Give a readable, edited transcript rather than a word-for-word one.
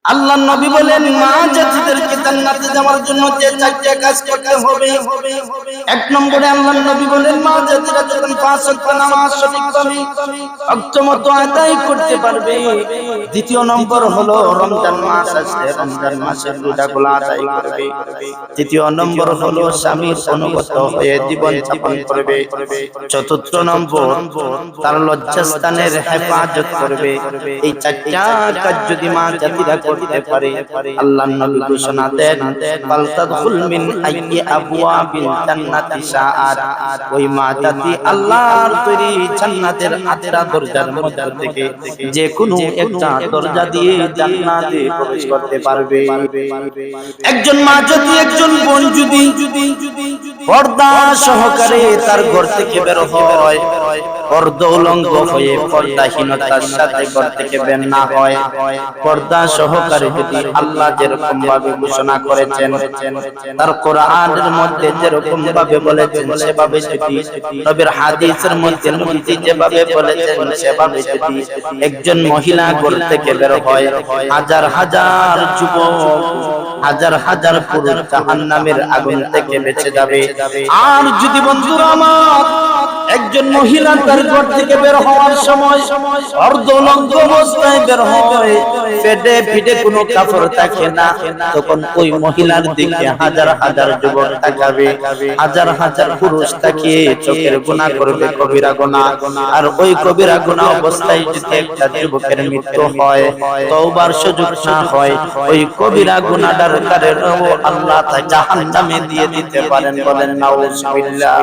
আল্লাহর নবী বলেন মা জাতিদেরকে জান্নাতে যাওয়ার জন্য যে চারটি কাজ করতে হবে। এক নম্বরে আল্লাহর নবী বলেন মা জাতিরা যখন পাঁচ ওয়াক্ত নামাজ সঠিকভাবে ওয়াক্তমতো আদায় করতে পারবে। দ্বিতীয় নম্বর হলো রমজান মাস আসলে রমজান মাসের রোজাগুলো আদায় করবে। তৃতীয় নম্বর হলো স্বামীর অনুগত হয়ে জীবন যাপন করবে। চতুর্থ নম্বর তার লজ্জাস্থানের হেফাজত করবে। এই চারটা কাজ যদি মা জাতিরা করতে পারে, আল্লাহর নবী ঘোষণা দেন ফালতাদখুল মিন আইয়ি আবওয়াবিল জান্নাতি শাআত। ওই মা জাতি আল্লাহর তৈরি জান্নাতের আটটা দরজার মধ্যে থেকে যে কোনো একটা দরজা দিয়ে জান্নাতে প্রবেশ করতে পারবে। একজন মা যদি একজন বোন যদি পর্দা সহকারে তার ঘর থেকে বের হয়, পর্দা উলঙ্গ হয়ে পর্দাহীনতার সাথে ঘর থেকে বের না হয়, পর্দা সহকারে যদি আল্লাহ যেরকম ভাবে ঘোষণা করেছেন, তার কোরআনের মধ্যে যেরকম ভাবে বলেছেন সেভাবে যদি, নবীর হাদিসের মধ্যে নবীজি যেভাবে বলেছেন সেভাবে যদি একজন মহিলা ঘর থেকে বের হয়, হাজার হাজার যুবক হাজার হাজার পুরুষ জাহান্নামের আগুন থেকে বেঁচে যাবে। আর যদি বন্ধুরা আমার একজন মহিলা তার ঘর থেকে বের হওয়ার সময় অর্ধনগ্ন অবস্থায় বের হয়, পেটে পিঠে কোনো কাপড় থাকে না, তখন ওই মহিলার দিকে হাজার হাজার যুবক তাকাবে, হাজার হাজার পুরুষ তাকিয়ে চোখের গুনাহ করবে, কবিরা গুনাহ। আর ওই কবিরা গুনাহ অবস্থায় যদি একটা যুবকের মৃত্যু হয়, তওবার সুযোগ না হয়, ওই কবিরা গুনাহর কারণে আল্লাহ তাআলা জাহান্নামে দিয়ে দিতে পারেন। বলেন নাউজুবিল্লাহ।